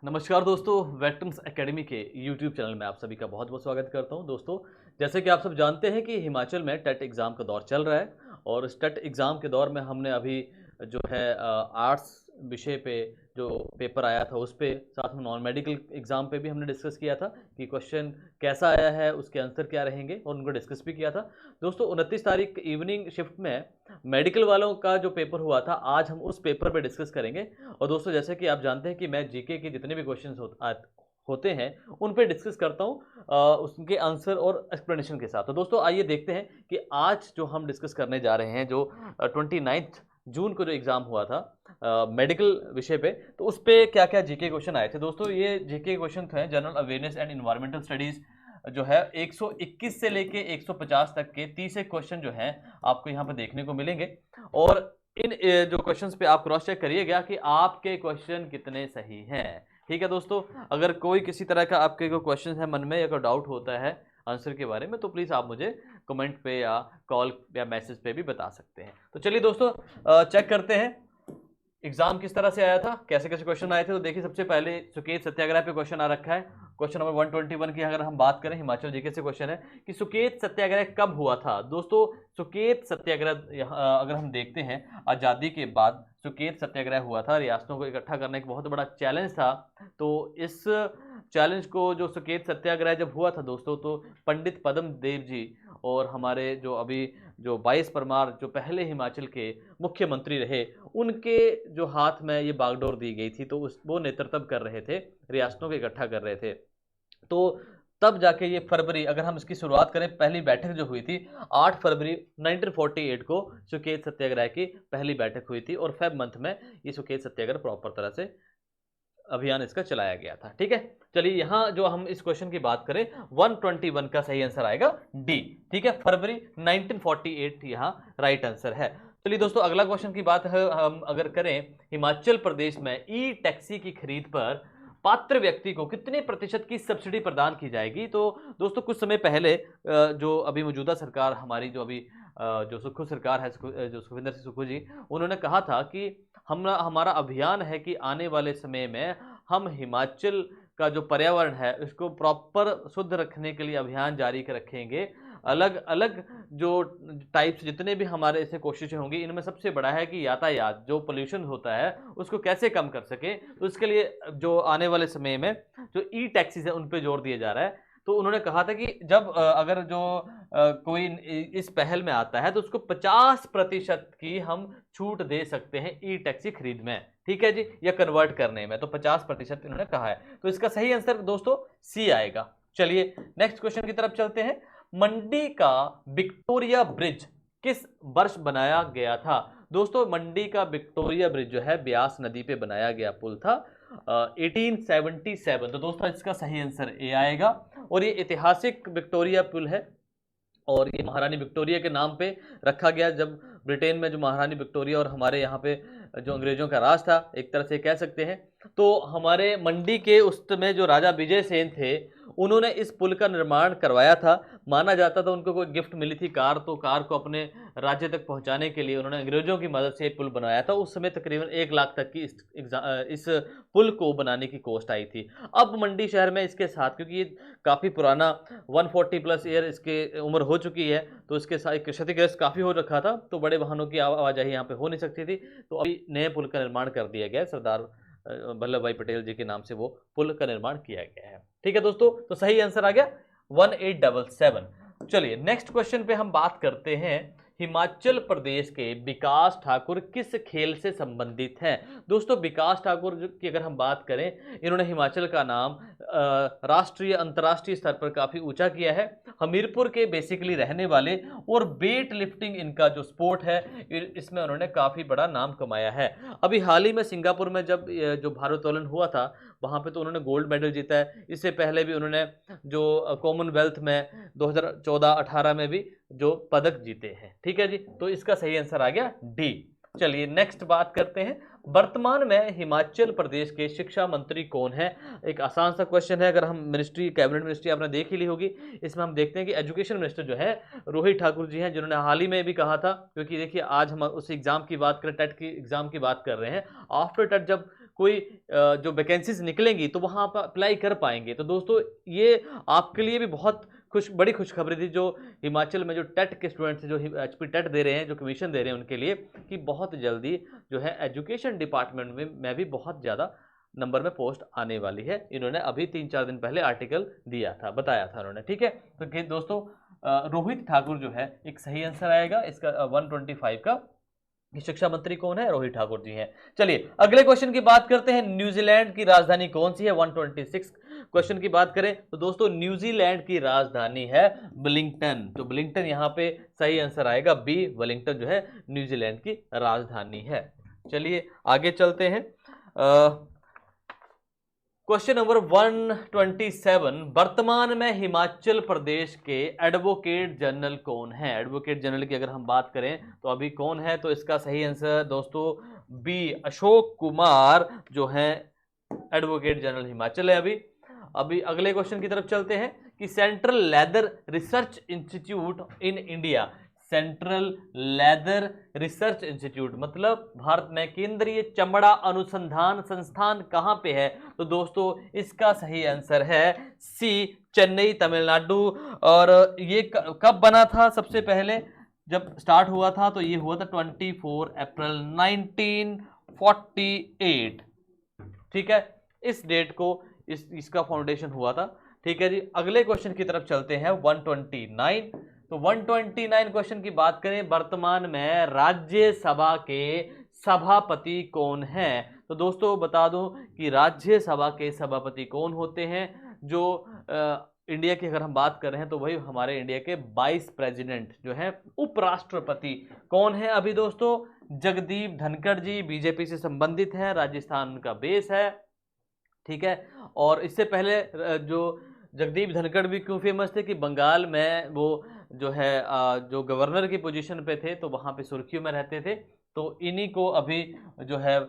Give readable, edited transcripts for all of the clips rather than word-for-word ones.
नमस्कार दोस्तों, veterans academy के यूट्यूब चैनल में आप सभी का बहुत बहुत स्वागत करता हूं। दोस्तों, जैसे कि आप सब जानते हैं कि हिमाचल में टेट एग्ज़ाम का दौर चल रहा है और इस टेट एग्ज़ाम के दौर में हमने अभी जो है आर्ट्स विषय पे जो पेपर आया था उस पे, साथ में नॉन मेडिकल एग्ज़ाम पे भी हमने डिस्कस किया था कि क्वेश्चन कैसा आया है, उसके आंसर क्या रहेंगे और उनको डिस्कस भी किया था। दोस्तों, 29 तारीख इवनिंग शिफ्ट में मेडिकल वालों का जो पेपर हुआ था, आज हम उस पेपर पे डिस्कस करेंगे। और दोस्तों, जैसे कि आप जानते हैं कि मैं जीके के जितने भी क्वेश्चंस होते हैं उन पे डिस्कस करता हूँ उसके आंसर और एक्सप्लेनेशन के साथ। तो दोस्तों, आइए देखते हैं कि आज जो हम डिस्कस करने जा रहे हैं, जो 29 जून को जो एग्ज़ाम हुआ था मेडिकल विषय पे, तो उस पे क्या-क्या जीके क्वेश्चन आए थे। दोस्तों, ये जीके क्वेश्चन थे general awareness and environmental studies जो है 121 से लेके 150 तक के 30 एक क्वेश्चन जो हैं आपको यहाँ पे देखने को मिलेंगे। और इन जो क्वेश्चंस पे आप क्रॉस चेक करिएगा कि आपके क्वेश्चन कितने सही हैं। ठीक है दोस्तों, अगर कोई किसी तरह का आपके कोई क्वेश्चन है मन में या कोई डाउट होता है आंसर के बारे में, तो प्लीज़ आप मुझे कमेंट पे या कॉल या मैसेज पे भी बता सकते हैं। तो चलिए दोस्तों, चेक करते हैं एग्जाम किस तरह से आया था, कैसे कैसे क्वेश्चन आए थे। तो देखिए, सबसे पहले सुकेत सत्याग्रह पे क्वेश्चन आ रखा है। क्वेश्चन नंबर 121 की अगर हम बात करें, हिमाचल जीके से क्वेश्चन है कि सुकेत सत्याग्रह कब हुआ था। दोस्तों, सुकेत सत्याग्रह अगर हम देखते हैं, आज़ादी के बाद सुकेत सत्याग्रह हुआ था। रियासतों को इकट्ठा करने एक बहुत बड़ा चैलेंज था। तो इस चैलेंज को, जो सुकेत सत्याग्रह जब हुआ था दोस्तों, तो पंडित पद्म देव जी और हमारे जो अभी जो 22 परमार जो पहले हिमाचल के मुख्यमंत्री रहे, उनके जो हाथ में ये बागडोर दी गई थी। तो वो नेतृत्व कर रहे थे, रियासतों को इकट्ठा कर रहे थे। तो तब जाके ये फरवरी, अगर हम इसकी शुरुआत करें, पहली बैठक जो हुई थी 8 फरवरी 1948 को सुकेत सत्याग्रह की पहली बैठक हुई थी। और फेब मंथ में ये सुकेत सत्याग्रह प्रॉपर तरह से अभियान इसका चलाया गया था। ठीक है, चलिए यहाँ जो हम इस क्वेश्चन की बात करें, 121 का सही आंसर आएगा डी। ठीक है, फरवरी 1948 यहाँ राइट आंसर है। चलिए दोस्तों, अगला क्वेश्चन की बात है, हम अगर करें, हिमाचल प्रदेश में ई टैक्सी की खरीद पर पात्र व्यक्ति को कितने प्रतिशत की सब्सिडी प्रदान की जाएगी। तो दोस्तों, कुछ समय पहले जो अभी मौजूदा सरकार हमारी, जो अभी जो सुक्खू सरकार है, जो सुखविंदर सिंह सुक्खू जी, उन्होंने कहा था कि हमारा अभियान है कि आने वाले समय में हम हिमाचल का जो पर्यावरण है इसको प्रॉपर शुद्ध रखने के लिए अभियान जारी रखेंगे। अलग अलग जो टाइप्स जितने भी हमारे ऐसे कोशिशें होंगी, इनमें सबसे बड़ा है कि यातायात जो पोल्यूशन होता है उसको कैसे कम कर सके। तो इसके लिए जो आने वाले समय में जो ई टैक्सीज है उन पे जोर दिया जा रहा है। तो उन्होंने कहा था कि जब अगर जो कोई इस पहल में आता है तो उसको 50% की हम छूट दे सकते हैं ई टैक्सी खरीद में। ठीक है जी, या कन्वर्ट करने में, तो 50% इन्होंने कहा है। तो इसका सही आंसर दोस्तों सी आएगा। चलिए नेक्स्ट क्वेश्चन की तरफ चलते हैं। मंडी का विक्टोरिया ब्रिज किस वर्ष बनाया गया था। दोस्तों, मंडी का विक्टोरिया ब्रिज जो है ब्यास नदी पे बनाया गया पुल था 1877। तो दोस्तों, इसका सही आंसर ए आएगा। और ये ऐतिहासिक विक्टोरिया पुल है और ये महारानी विक्टोरिया के नाम पे रखा गया। जब ब्रिटेन में जो महारानी विक्टोरिया और हमारे यहाँ पे जो अंग्रेजों का राज था, एक तरह से कह सकते हैं, तो हमारे मंडी के उस में जो राजा विजय सेन थे, उन्होंने इस पुल का निर्माण करवाया था। माना जाता था उनको कोई गिफ्ट मिली थी कार, तो कार को अपने राज्य तक पहुंचाने के लिए उन्होंने अंग्रेजों की मदद से एक पुल बनाया था। उस समय तकरीबन 1 लाख तक की इस पुल को बनाने की कॉस्ट आई थी। अब मंडी शहर में इसके साथ, क्योंकि ये काफ़ी पुराना 140 प्लस ईयर इसके उम्र हो चुकी है, तो इसके साथ क्षतिग्रस्त काफ़ी हो रखा था, तो बड़े वाहनों की आवाजाही यहाँ पे हो नहीं सकती थी। तो अभी नए पुल का निर्माण कर दिया गया है, सरदार वल्लभ भाई पटेल जी के नाम से वो पुल का निर्माण किया गया है। ठीक है दोस्तों, तो सही आंसर आ गया 1877। चलिए नेक्स्ट क्वेश्चन पे हम बात करते हैं। हिमाचल प्रदेश के विकास ठाकुर किस खेल से संबंधित हैं। दोस्तों, विकास ठाकुर की अगर हम बात करें, इन्होंने हिमाचल का नाम राष्ट्रीय अंतर्राष्ट्रीय स्तर पर काफ़ी ऊंचा किया है। हमीरपुर के बेसिकली रहने वाले, और वेट लिफ्टिंग इनका जो स्पोर्ट है, इसमें उन्होंने काफ़ी बड़ा नाम कमाया है। अभी हाल ही में सिंगापुर में जब जो भारोत्तोलन हुआ था, वहाँ पे तो उन्होंने गोल्ड मेडल जीता है। इससे पहले भी उन्होंने जो कॉमनवेल्थ में 2014-18 में भी जो पदक जीते हैं। ठीक है जी, तो इसका सही आंसर आ गया डी। चलिए नेक्स्ट बात करते हैं। वर्तमान में हिमाचल प्रदेश के शिक्षा मंत्री कौन है। एक आसान सा क्वेश्चन है। अगर हम मिनिस्ट्री, कैबिनेट मिनिस्ट्री आपने देख ही ली होगी, इसमें हम देखते हैं कि एजुकेशन मिनिस्टर जो है रोहित ठाकुर जी हैं, जिन्होंने हाल ही में भी कहा था, क्योंकि देखिए आज हम उस एग्जाम की बात करें, टेट की एग्जाम की बात कर रहे हैं। आफ्टर टेट जब कोई जो वैकेंसीज निकलेंगी तो वहाँ आप अप्लाई कर पाएंगे। तो दोस्तों ये आपके लिए भी बहुत बड़ी खुशखबरी थी जो हिमाचल में जो टेट के स्टूडेंट्स जो HP टेट दे रहे हैं, जो कमीशन दे रहे हैं उनके लिए, कि बहुत जल्दी जो है एजुकेशन डिपार्टमेंट में भी बहुत ज़्यादा नंबर में पोस्ट आने वाली है। इन्होंने अभी 3-4 दिन पहले आर्टिकल दिया था, बताया था उन्होंने, ठीक है। तो दोस्तों रोहित ठाकुर जो है एक सही आंसर आएगा इसका 125 का। शिक्षा मंत्री कौन है? रोहित ठाकुर जी हैं। चलिए अगले क्वेश्चन की बात करते हैं। न्यूजीलैंड की राजधानी कौन सी है? 126 क्वेश्चन की बात करें तो दोस्तों न्यूजीलैंड की राजधानी है वेलिंगटन। तो वेलिंगटन यहाँ पे सही आंसर आएगा बी, वेलिंगटन जो है न्यूजीलैंड की राजधानी है। चलिए आगे चलते हैं। क्वेश्चन नंबर 127, वर्तमान में हिमाचल प्रदेश के एडवोकेट जनरल कौन है? एडवोकेट जनरल की अगर हम बात करें तो अभी कौन है, तो इसका सही आंसर दोस्तों बी, अशोक कुमार जो है एडवोकेट जनरल हिमाचल है। अभी अगले क्वेश्चन की तरफ चलते हैं कि central leather research institute in India, central leather research institute मतलब भारत में केंद्रीय चमड़ा अनुसंधान संस्थान कहां पे है? तो दोस्तों इसका सही आंसर है सी, चेन्नई तमिलनाडु। और ये कब बना था? सबसे पहले जब स्टार्ट हुआ था तो ये हुआ था 24 अप्रैल 1948, ठीक है। इस डेट को इसका फाउंडेशन हुआ था, ठीक है जी। अगले क्वेश्चन की तरफ चलते हैं 129। तो 129 क्वेश्चन की बात करें, वर्तमान में राज्यसभा के सभापति कौन हैं? तो दोस्तों बता दूं कि राज्यसभा के सभापति कौन होते हैं? जो इंडिया की अगर हम बात कर रहे हैं तो वही हमारे इंडिया के वाइस प्रेसिडेंट जो हैं, उपराष्ट्रपति कौन है? अभी दोस्तों जगदीप धनखड़ जी, बीजेपी से संबंधित हैं, राजस्थान का बेस है, ठीक है। और इससे पहले जो जगदीप धनखड़ भी क्यों फेमस थे कि बंगाल में वो जो है जो गवर्नर की पोजीशन पे थे तो वहाँ पे सुर्खियों में रहते थे। तो इन्हीं को अभी जो है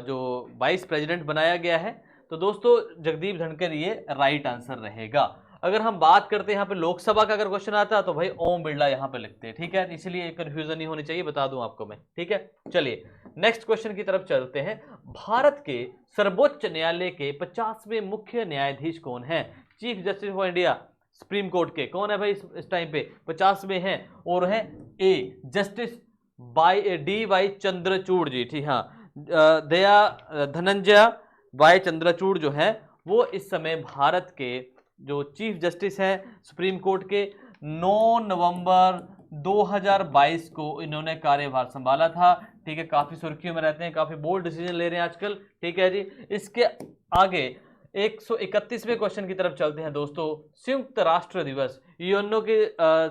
जो वाइस प्रेसिडेंट बनाया गया है। तो दोस्तों जगदीप धनखड़ ये राइट आंसर रहेगा। अगर हम बात करते हैं यहाँ पे लोकसभा का अगर क्वेश्चन आता है तो भाई ओम बिरला यहाँ पे लिखते हैं, ठीक है। इसलिए कंफ्यूजन नहीं होनी चाहिए, बता दूं आपको मैं, ठीक है। चलिए नेक्स्ट क्वेश्चन की तरफ चलते हैं। भारत के सर्वोच्च न्यायालय के 50वें मुख्य न्यायाधीश कौन है? Chief justice of India supreme court के कौन है भाई इस टाइम पे? 50वें हैं और है ए जस्टिस DY चंद्रचूड़ जी, ठीक हाँ, दया धनंजय वाई चंद्रचूड़ जो है वो इस समय भारत के जो चीफ जस्टिस हैं सुप्रीम कोर्ट के। 9 नवंबर 2022 को इन्होंने कार्यभार संभाला था, ठीक है। काफी सुर्खियों में रहते हैं, काफी बोल्ड डिसीजन ले रहे हैं आजकल, ठीक है जी। इसके आगे 131वें क्वेश्चन की तरफ चलते हैं दोस्तों। संयुक्त राष्ट्र दिवस यूएनओ के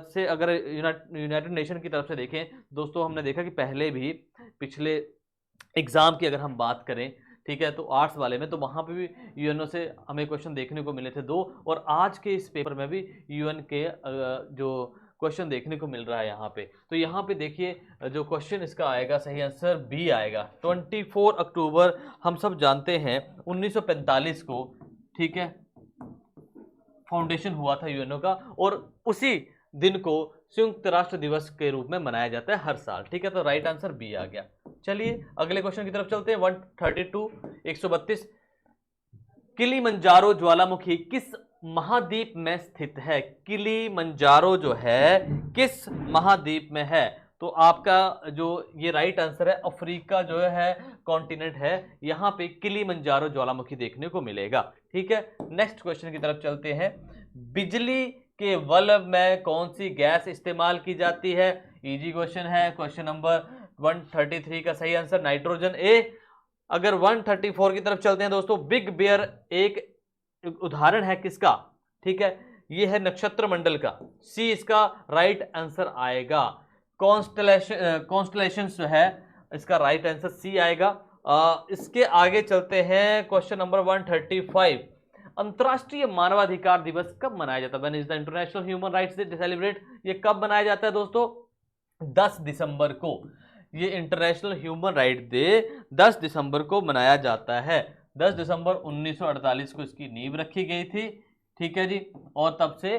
से अगर यूनाइटेड नेशन की तरफ से देखें दोस्तों, हमने देखा कि पहले भी पिछले एग्जाम की अगर हम बात करें, ठीक है, तो आर्ट्स वाले में तो वहाँ पे भी यूएनओ से हमें क्वेश्चन देखने को मिले थे 2, और आज के इस पेपर में भी यूएन के जो क्वेश्चन देखने को मिल रहा है यहाँ पे। तो यहाँ पे देखिए जो क्वेश्चन इसका आएगा सही आंसर बी आएगा। 24 अक्टूबर हम सब जानते हैं 1945 को, ठीक है, फाउंडेशन हुआ था यूएनओ का, और उसी दिन को संयुक्त राष्ट्र दिवस के रूप में मनाया जाता है हर साल, ठीक है। तो राइट आंसर बी आ गया। चलिए अगले क्वेश्चन की तरफ चलते हैं। 132 किलिमंजारो ज्वालामुखी किस महाद्वीप में स्थित है? किलिमंजारो जो है किस महाद्वीप में है? तो आपका जो ये राइट आंसर है अफ्रीका जो है कॉन्टिनेंट है, यहाँ पे किलिमंजारो ज्वालामुखी देखने को मिलेगा, ठीक है। नेक्स्ट क्वेश्चन की तरफ चलते हैं। बिजली के बल्ब में कौन सी गैस इस्तेमाल की जाती है? इजी क्वेश्चन है। क्वेश्चन नंबर 133 का सही आंसर नाइट्रोजन ए। अगर 134 की तरफ चलते हैं दोस्तों, बिग बियर एक उदाहरण है किसका? ठीक है, ये है नक्षत्र मंडल का, सी इसका राइट आंसर आएगा। कॉन्स्टलेशन जो है इसका राइट आंसर सी आएगा। इसके आगे चलते हैं। क्वेश्चन नंबर 135, अंतर्राष्ट्रीय मानवाधिकार दिवस कब मनाया जाता है? When is the international human rights day celebrate? ये कब मनाया जाता है दोस्तों? 10 दिसंबर को। ये इंटरनेशनल ह्यूमन राइट डे 10 दिसंबर को मनाया जाता है। 10 दिसंबर 1948 को इसकी नींव रखी गई थी, ठीक है जी, और तब से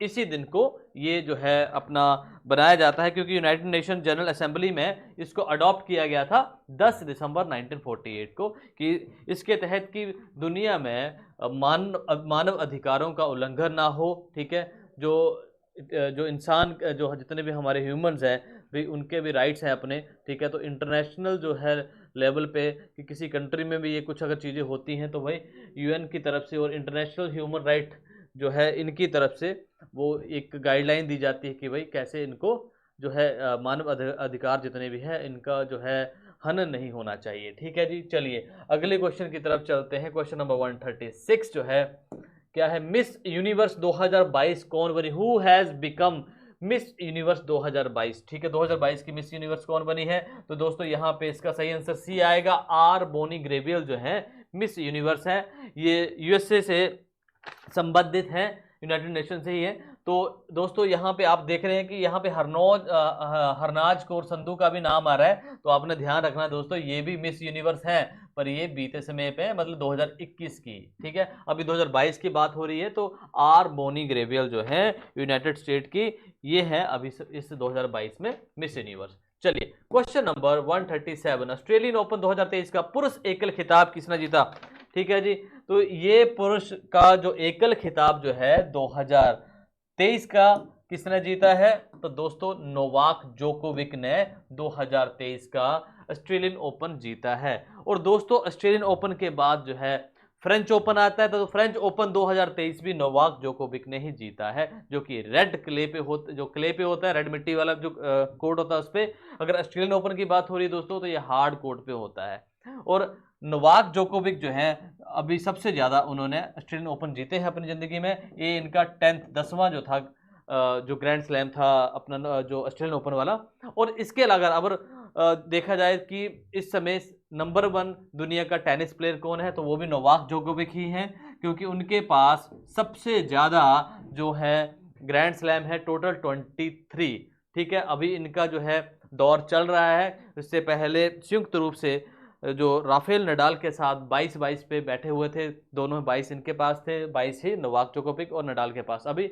इसी दिन को ये जो है अपना बनाया जाता है, क्योंकि यूनाइटेड नेशन जनरल असेंबली में इसको अडॉप्ट किया गया था 10 दिसंबर 1948 को, कि इसके तहत कि दुनिया में मानव अधिकारों का उल्लंघन ना हो, ठीक है, जो इंसान जो जितने भी हमारे ह्यूमंस हैं भी उनके भी राइट्स हैं अपने, ठीक है। तो इंटरनेशनल जो है लेवल पे कि किसी कंट्री में भी ये कुछ अगर चीज़ें होती हैं तो भाई यूएन की तरफ से और इंटरनेशनल ह्यूमन राइट जो है इनकी तरफ से वो एक गाइडलाइन दी जाती है कि भाई कैसे इनको जो है मानव अधिकार जितने भी हैं इनका जो है हनन नहीं होना चाहिए, ठीक है जी। चलिए अगले क्वेश्चन की तरफ चलते हैं। क्वेश्चन नंबर 136 जो है क्या है, मिस यूनिवर्स 2022 कौन बनी, who has become miss universe 2022, ठीक है। 2022 की मिस यूनिवर्स कौन बनी है, तो दोस्तों यहाँ पे इसका सही आंसर सी आएगा, आर बोनी ग्रेवियल जो है मिस यूनिवर्स है। ये यूएसए से संबंधित हैं, यूनाइटेड नेशन से ही है। तो दोस्तों यहाँ पे आप देख रहे हैं कि यहाँ पे हरनाज कौर संधू का भी नाम आ रहा है, तो आपने ध्यान रखना दोस्तों ये भी मिस यूनिवर्स हैं, पर ये बीते समय पे मतलब 2021 की, ठीक है। अभी 2022 की बात हो रही है, तो आर बोनी ग्रेवियल जो है यूनाइटेड स्टेट की, ये है अभी इस 2022 में मिस यूनिवर्स। चलिए क्वेश्चन नंबर 137, ऑस्ट्रेलियन ओपन 2023 का पुरुष एकल खिताब किसने जीता, ठीक है जी। तो ये पुरुष का जो एकल खिताब जो है 2023 का किसने जीता है, तो दोस्तों नोवाक जोकोविक ने 2023 का ऑस्ट्रेलियन ओपन जीता है। और दोस्तों ऑस्ट्रेलियन ओपन के बाद जो है फ्रेंच ओपन आता है, तो फ्रेंच ओपन 2023 भी नोवाक जोकोविक ने ही जीता है, जो कि रेड क्ले पे होता है, रेड मिट्टी वाला जो कोर्ट होता है उस पर। अगर ऑस्ट्रेलियन ओपन की बात हो रही है दोस्तों तो ये हार्ड कोर्ट पे होता है। और नोवाक जोकोविक जो है अभी सबसे ज़्यादा उन्होंने ऑस्ट्रेलियन ओपन जीते हैं अपनी ज़िंदगी में। ये इनका 10वां जो था जो ग्रैंड स्लैम था अपना जो ऑस्ट्रेलियन ओपन वाला। और इसके अलावा अगर देखा जाए कि इस समय नंबर 1 दुनिया का टेनिस प्लेयर कौन है, तो वो भी नोवाक जोकोविक ही हैं, क्योंकि उनके पास सबसे ज़्यादा जो है ग्रैंड स्लैम है, टोटल 23, ठीक है। अभी इनका जो है दौर चल रहा है, इससे पहले संयुक्त रूप से जो राफेल नडाल के साथ 22-22 पे बैठे हुए थे, दोनों 22 इनके पास थे, 22 ही नोवाक जोकोविक और नडाल के पास। अभी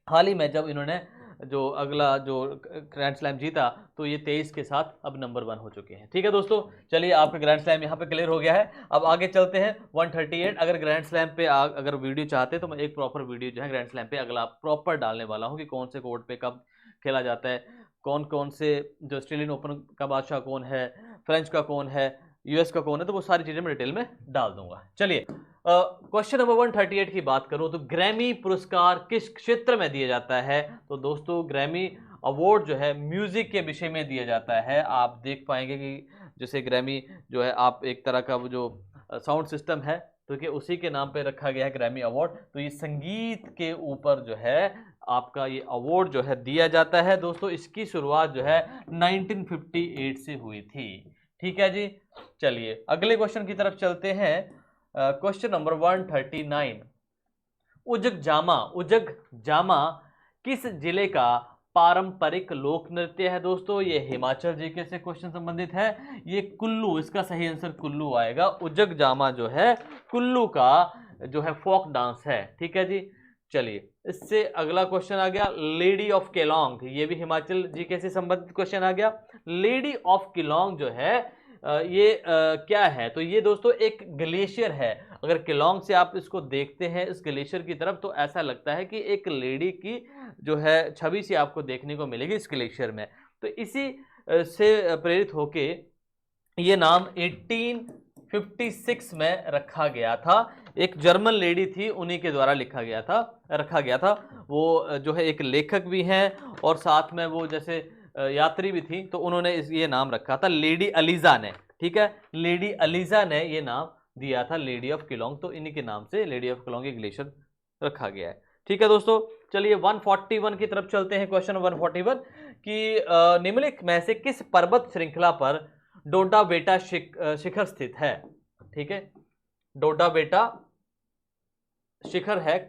हाल ही में जब इन्होंने जो अगला जो ग्रैंड स्लैम जीता तो ये 23 के साथ अब नंबर 1 हो चुके हैं, ठीक है दोस्तों। चलिए आपका ग्रैंड स्लैम यहाँ पे क्लियर हो गया है। अब आगे चलते हैं 138। अगर ग्रैंड स्लैम पे अगर वीडियो चाहते हैं तो मैं एक प्रॉपर वीडियो जो है ग्रैंड स्लैम पे अगला प्रॉपर डालने वाला हूँ कि कौन से कोर्ट पे कब खेला जाता है, कौन कौन से जो ऑस्ट्रेलियन ओपन का बादशाह कौन है, फ्रेंच का कौन है, यूएस का कौन है, तो वो सारी चीज़ें मैं डिटेल में डाल दूंगा। चलिए क्वेश्चन नंबर 138 की बात करूं तो ग्रैमी पुरस्कार किस क्षेत्र में दिया जाता है, तो दोस्तों ग्रैमी अवार्ड जो है म्यूजिक के विषय में दिया जाता है। आप देख पाएंगे कि जैसे ग्रैमी जो है आप एक तरह का वो जो साउंड सिस्टम है, तो कि उसी के नाम पे रखा गया है ग्रैमी अवार्ड। तो ये संगीत के ऊपर जो है आपका ये अवार्ड जो है दिया जाता है दोस्तों। इसकी शुरुआत जो है 1958 से हुई थी, ठीक है जी। चलिए अगले क्वेश्चन की तरफ चलते हैं। क्वेश्चन नंबर 139, उजग जामा किस जिले का पारंपरिक लोक नृत्य है दोस्तों। ये हिमाचल जीके से क्वेश्चन संबंधित है। ये कुल्लू, इसका सही आंसर कुल्लू आएगा। उजग जामा जो है कुल्लू का जो है फोक डांस है, ठीक है जी। चलिए इससे अगला क्वेश्चन आ गया लेडी ऑफ केलोंग, ये भी हिमाचल जीके से संबंधित क्वेश्चन आ गया। लेडी ऑफ केलोंग जो है ये क्या है, तो ये दोस्तों एक ग्लेशियर है। अगर केलोंग से आप इसको देखते हैं इस ग्लेशियर की तरफ तो ऐसा लगता है कि एक लेडी की जो है छवि सी आपको देखने को मिलेगी इस ग्लेशियर में। तो इसी से प्रेरित होके ये नाम 1856 में रखा गया था। एक जर्मन लेडी थी, उन्हीं के द्वारा रखा गया था। वो जो है एक लेखक भी हैं और साथ में वो जैसे यात्री भी थी, तो उन्होंने ये नाम रखा था लेडी अलीजा ने, ठीक है। लेडी अलीजा ने ये नाम दिया था लेडी ऑफ केलोंग, तो इन्हीं के नाम से लेडी ऑफ केलोंग एक ग्लेशियर रखा गया है, ठीक है दोस्तों। चलिए 141 की तरफ चलते हैं। क्वेश्चन 141 कि निम्नलिखित में से किस पर्वत श्रृंखला पर डोडा बेटा शिखर स्थित है, ठीक है। डोडा बेटा शिखर है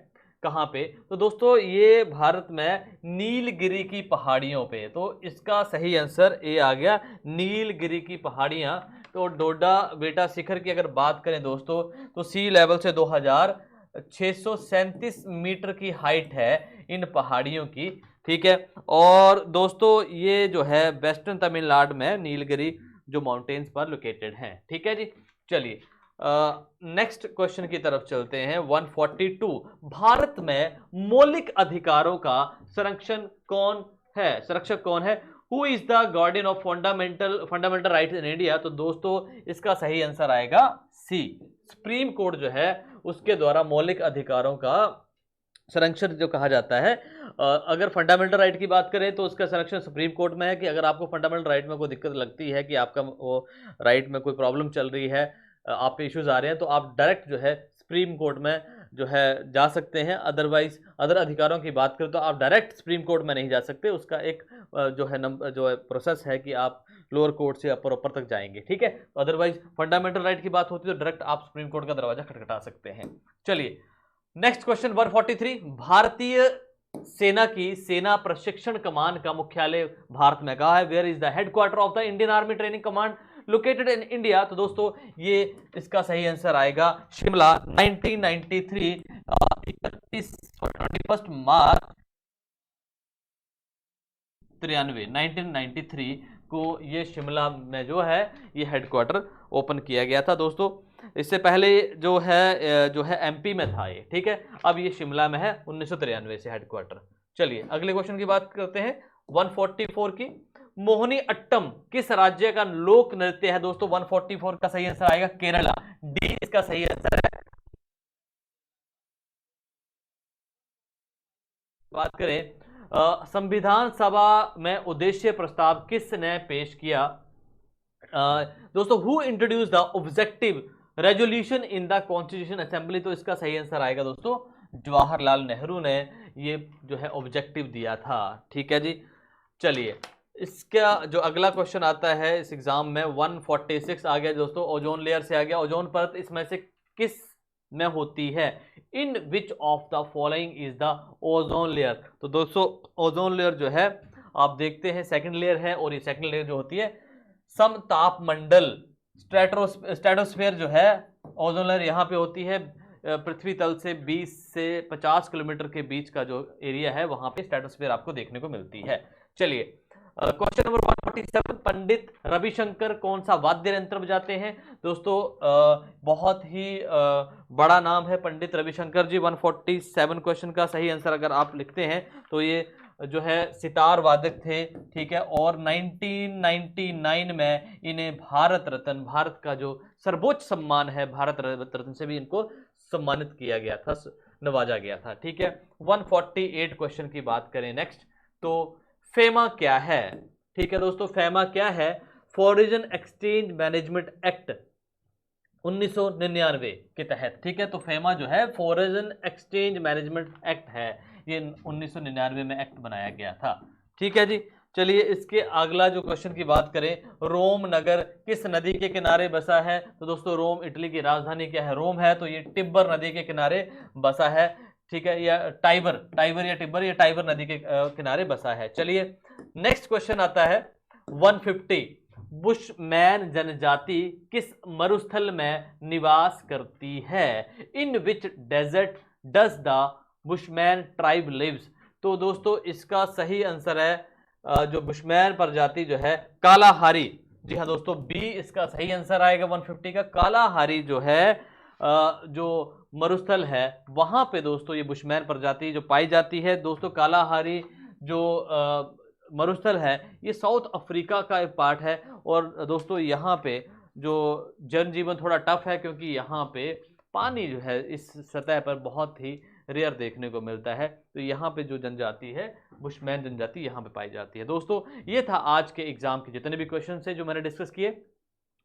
कहाँ पे, तो दोस्तों ये भारत में नीलगिरी की पहाड़ियों पे। तो इसका सही आंसर ए आ गया, नीलगिरी की पहाड़ियाँ। तो डोडा बेटा शिखर की अगर बात करें दोस्तों तो सी लेवल से 2000 637 मीटर की हाइट है इन पहाड़ियों की, ठीक है। और दोस्तों ये जो है वेस्टर्न तमिलनाडु में नीलगिरी जो माउंटेन्स पर लोकेटेड हैं, ठीक है जी। चलिए नेक्स्ट क्वेश्चन की तरफ चलते हैं। 142, भारत में मौलिक अधिकारों का संरक्षक कौन है? Who is the guardian of fundamental rights in India? तो दोस्तों इसका सही आंसर आएगा सी, सुप्रीम कोर्ट जो है उसके द्वारा मौलिक अधिकारों का संरक्षण जो कहा जाता है। अगर फंडामेंटल राइट की बात करें तो उसका संरक्षण सुप्रीम कोर्ट में है कि अगर आपको फंडामेंटल राइट में कोई दिक्कत लगती है कि आपका वो राइट में कोई प्रॉब्लम चल रही है, आप पे इश्यूज आ रहे हैं, तो आप डायरेक्ट जो है सुप्रीम कोर्ट में जो है जा सकते हैं। अदरवाइज अदर अधिकारों की बात करें तो आप डायरेक्ट सुप्रीम कोर्ट में नहीं जा सकते, उसका एक जो है प्रोसेस है कि आप लोअर कोर्ट से अपर ऊपर तक जाएंगे, ठीक है। तो अदरवाइज फंडामेंटल राइट की बात होती है तो डायरेक्ट आप सुप्रीम कोर्ट का दरवाजा खटखटा सकते हैं। चलिए नेक्स्ट क्वेश्चन 143, भारतीय सेना की सेना प्रशिक्षण कमान का मुख्यालय भारत में कहाँ है? Where is the headquarter of the Indian army training command located in India? तो दोस्तों ये इसका सही आंसर आएगा शिमला। 1993 21 मार्च 1993 को ये शिमला में जो है ये हेडक्वार्टर ओपन किया गया था दोस्तों। इससे पहले जो है एमपी में था ये, ठीक है। अब ये शिमला में है 1993 से हेडक्वार्टर। चलिए अगले क्वेश्चन की बात करते हैं 144 की। मोहिनी अट्टम किस राज्य का लोक नृत्य है? दोस्तों 144 का सही आंसर आएगा केरला, डी इसका सही आंसर है। बात करें संविधान सभा में उद्देश्य प्रस्ताव किसने पेश किया? दोस्तों who introduce the objective resolution in the constitution assembly? तो इसका सही आंसर आएगा दोस्तों जवाहरलाल नेहरू ने ये जो है ऑब्जेक्टिव दिया था, ठीक है जी। चलिए इसका जो अगला क्वेश्चन आता है इस एग्जाम में 146 आ गया दोस्तों, ओजोन लेयर से आ गया। ओजोन परत इसमें से किस में होती है? In which of the following is the ozone layer? तो दोस्तों ओजोन लेयर जो है आप देखते हैं सेकंड लेयर है, और ये सेकंड लेयर जो होती है समताप मंडल स्ट्रेटोस्फेयर जो है ओजोन लेयर यहाँ पे होती है। पृथ्वी तल से 20 से 50 किलोमीटर के बीच का जो एरिया है वहां पे स्ट्रेटोस्फेयर आपको देखने को मिलती है। चलिए क्वेश्चन नंबर 147, पंडित रविशंकर कौन सा वाद्य यंत्र बजाते हैं? दोस्तों बहुत ही बड़ा नाम है पंडित रविशंकर जी। 147 क्वेश्चन का सही आंसर अगर आप लिखते हैं तो ये जो है सितार वादक थे, ठीक है। और 1999 में इन्हें भारत रत्न, भारत का जो सर्वोच्च सम्मान है भारत रत्न से भी इनको सम्मानित किया गया था, नवाजा गया था, ठीक है। 148 क्वेश्चन की बात करें नेक्स्ट, तो फेमा क्या है? ठीक है दोस्तों, फेमा क्या है? फॉरेन एक्सचेंज मैनेजमेंट एक्ट 1999 के तहत, ठीक है। तो फेमा जो है फॉरेन एक्सचेंज मैनेजमेंट एक्ट है, ये 1999 में एक्ट बनाया गया था, ठीक है जी। चलिए इसके अगला जो क्वेश्चन की बात करें, रोम नगर किस नदी के किनारे बसा है? तो दोस्तों रोम इटली की राजधानी क्या है? रोम है, तो ये टिब्बर नदी के किनारे बसा है, ठीक है। या टाइबर नदी के किनारे बसा है। चलिए नेक्स्ट क्वेश्चन आता है 150, बुशमैन जनजाति किस मरुस्थल में निवास करती है? In which desert does the Bushman tribe lives? तो दोस्तों इसका सही आंसर है जो बुशमैन प्रजाति जो है कालाहारी। जी हाँ दोस्तों, बी इसका सही आंसर आएगा 150 का। कालाहारी जो है जो मरुस्थल है वहां पे दोस्तों ये बुशमैन प्रजाति जो पाई जाती है। दोस्तों कालाहारी जो मरुस्थल है ये साउथ अफ्रीका का एक पार्ट है, और दोस्तों यहाँ पे जो जनजीवन थोड़ा टफ है क्योंकि यहाँ पे पानी जो है इस सतह पर बहुत ही रेयर देखने को मिलता है। तो यहाँ पे जो जनजाति है बुशमैन जनजाति यहाँ पे पाई जाती है। दोस्तों ये था आज के एग्जाम के जितने भी क्वेश्चन है जो मैंने डिस्कस किए।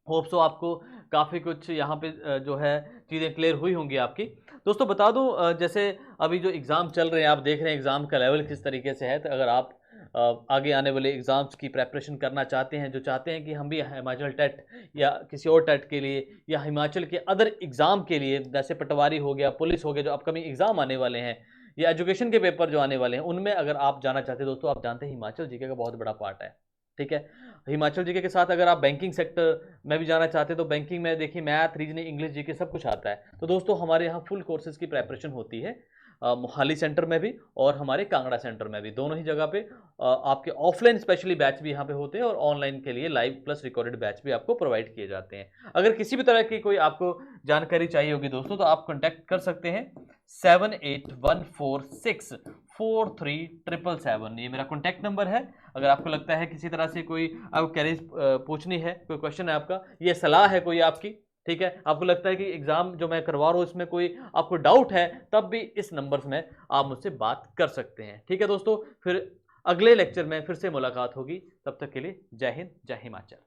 होप सो आपको काफ़ी कुछ यहाँ पे जो है चीज़ें क्लियर हुई होंगी आपकी। दोस्तों बता दूं जैसे अभी जो एग्ज़ाम चल रहे हैं आप देख रहे हैं एग्ज़ाम का लेवल किस तरीके से है। तो अगर आप आगे आने वाले एग्ज़ाम्स की प्रेपरेशन करना चाहते हैं, जो चाहते हैं कि हम भी हिमाचल टेट या किसी और टेट के लिए या हिमाचल के अदर एग्ज़ाम के लिए जैसे पटवारी हो गया, पुलिस हो गया, जो अपकमिंग एग्ज़ाम आने वाले हैं या एजुकेशन के पेपर जो आने वाले हैं उनमें अगर आप जाना चाहते हैं दोस्तों, आप जानते हैं हिमाचल जीके का बहुत बड़ा पार्ट है, ठीक है। हिमाचल जीके के साथ अगर आप बैंकिंग सेक्टर में भी जाना चाहते हैं तो बैंकिंग में देखिए मैथ, रीजनिंग, इंग्लिश, जीके सब कुछ आता है। तो दोस्तों हमारे यहाँ फुल कोर्सेज की प्रेपरेशन होती है, मोहाली सेंटर में भी और हमारे कांगड़ा सेंटर में भी, दोनों ही जगह पे आपके ऑफलाइन स्पेशली बैच भी यहाँ पे होते हैं और ऑनलाइन के लिए लाइव प्लस रिकॉर्डेड बैच भी आपको प्रोवाइड किए जाते हैं। अगर किसी भी तरह की कोई आपको जानकारी चाहिए होगी दोस्तों तो आप कॉन्टैक्ट कर सकते हैं 7814643777, ये मेरा कॉन्टैक्ट नंबर है। अगर आपको लगता है किसी तरह से कोई आपको क्वेरीज पूछनी है, कोई क्वेश्चन है आपका, ये सलाह है कोई आपकी, ठीक है, आपको लगता है कि एग्जाम जो मैं करवा रहा हूँ इसमें कोई आपको डाउट है, तब भी इस नंबर में आप मुझसे बात कर सकते हैं। ठीक है दोस्तों, फिर अगले लेक्चर में फिर से मुलाकात होगी, तब तक के लिए जय हिंद, जय हिमाचल।